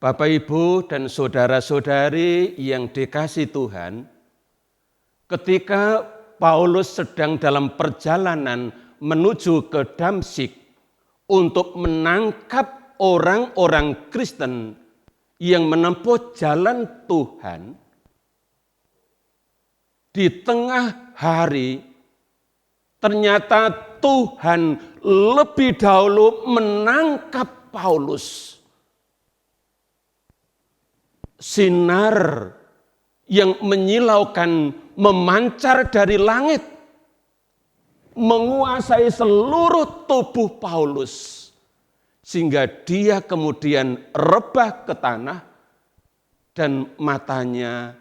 Bapak, Ibu, dan saudara-saudari yang dikasihi Tuhan, ketika Paulus sedang dalam perjalanan menuju ke Damsyik untuk menangkap orang-orang Kristen yang menempuh jalan Tuhan, di tengah hari ternyata Tuhan lebih dahulu menangkap Paulus. Sinar yang menyilaukan memancar dari langit, menguasai seluruh tubuh Paulus, sehingga dia kemudian rebah ke tanah dan matanya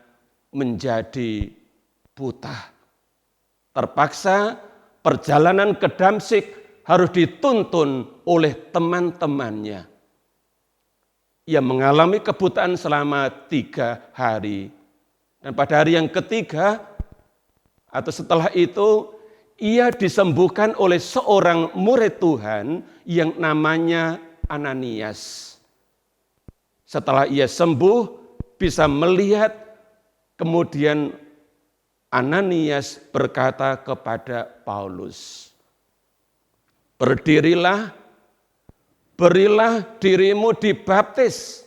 menjadi buta. Terpaksa perjalanan ke Damsyik harus dituntun oleh teman-temannya. Ia mengalami kebutaan selama 3 hari. Dan pada hari yang ketiga, atau setelah itu, ia disembuhkan oleh seorang murid Tuhan yang namanya Ananias. Setelah ia sembuh, bisa melihat, kemudian Ananias berkata kepada Paulus, "Berdirilah, berilah dirimu dibaptis,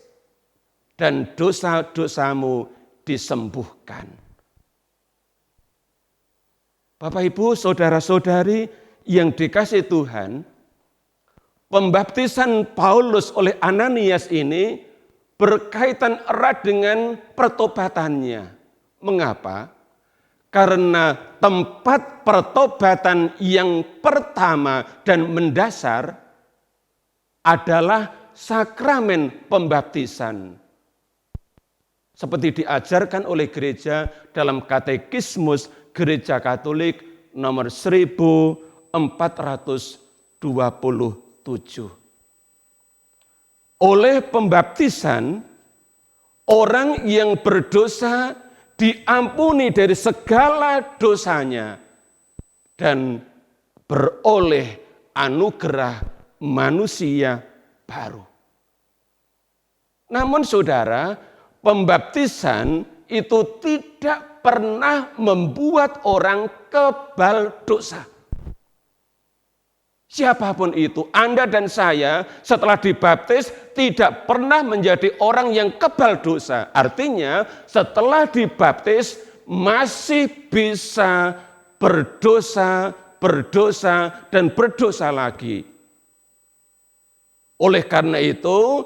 dan dosa-dosamu disembuhkan." Bapak, Ibu, saudara-saudari yang dikasihi Tuhan, pembaptisan Paulus oleh Ananias ini berkaitan erat dengan pertobatannya. Mengapa? Karena tempat pertobatan yang pertama dan mendasar adalah sakramen pembaptisan. Seperti diajarkan oleh gereja dalam Katekismus Gereja Katolik nomor 1427. Oleh pembaptisan, orang yang berdosa diampuni dari segala dosanya dan beroleh anugerah manusia baru. Namun saudara, pembaptisan itu tidak pernah membuat orang kebal dosa. Siapapun itu, Anda dan saya setelah dibaptis tidak pernah menjadi orang yang kebal dosa. Artinya setelah dibaptis masih bisa berdosa, dan berdosa lagi. Oleh karena itu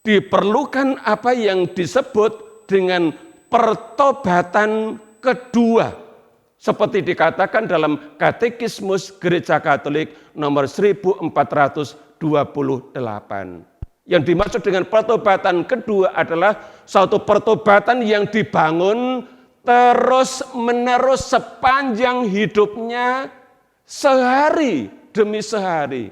diperlukan apa yang disebut dengan pertobatan kedua. Seperti dikatakan dalam Katekismus Gereja Katolik nomor 1428. Yang dimaksud dengan pertobatan kedua adalah suatu pertobatan yang dibangun terus-menerus sepanjang hidupnya, sehari demi sehari.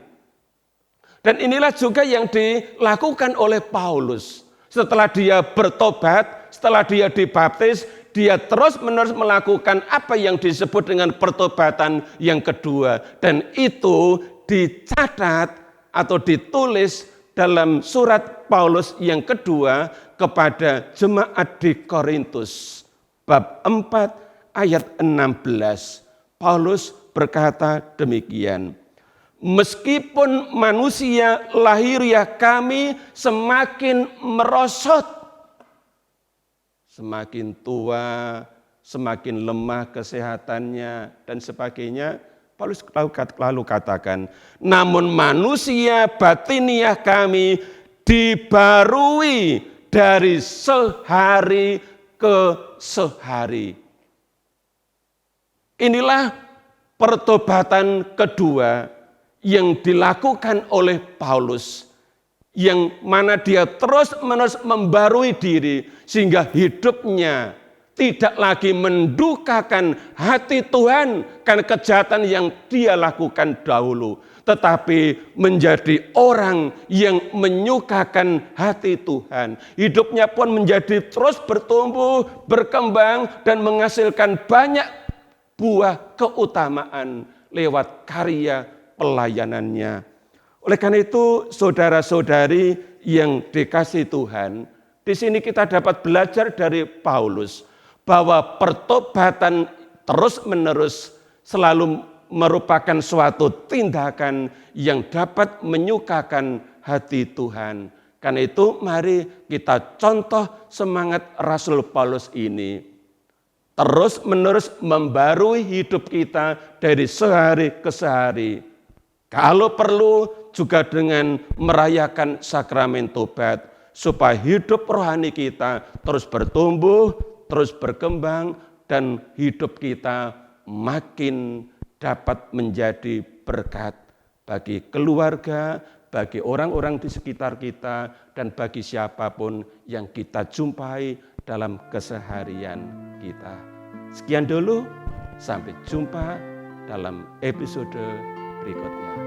Dan inilah juga yang dilakukan oleh Paulus. Setelah dia bertobat, setelah dia dibaptis, dia terus-menerus melakukan apa yang disebut dengan pertobatan yang kedua. Dan itu dicatat atau ditulis dalam surat Paulus yang kedua kepada jemaat di Korintus. Bab 4 ayat 16. Paulus berkata demikian. Meskipun manusia lahiriah kami semakin merosot, semakin tua, semakin lemah kesehatannya, dan sebagainya. Paulus lalu katakan, namun manusia batiniah kami dibarui dari sehari ke sehari. Inilah pertobatan kedua yang dilakukan oleh Paulus, yang mana dia terus-menerus membarui diri sehingga hidupnya tidak lagi mendukakan hati Tuhan karena kejahatan yang dia lakukan dahulu, tetapi menjadi orang yang menyukakan hati Tuhan. Hidupnya pun menjadi terus bertumbuh, berkembang, dan menghasilkan banyak buah keutamaan lewat karya pelayanannya. Oleh karena itu, saudara-saudari yang dikasihi Tuhan, di sini kita dapat belajar dari Paulus bahwa pertobatan terus-menerus selalu merupakan suatu tindakan yang dapat menyukakan hati Tuhan. Karena itu mari kita contoh semangat Rasul Paulus ini. Terus-menerus membarui hidup kita dari sehari ke sehari. Kalau perlu juga dengan merayakan sakramen tobat. Supaya hidup rohani kita terus bertumbuh, terus berkembang, dan hidup kita makin dapat menjadi berkat bagi keluarga, bagi orang-orang di sekitar kita, dan bagi siapapun yang kita jumpai dalam keseharian kita. Sekian dulu, sampai jumpa dalam episode berikutnya.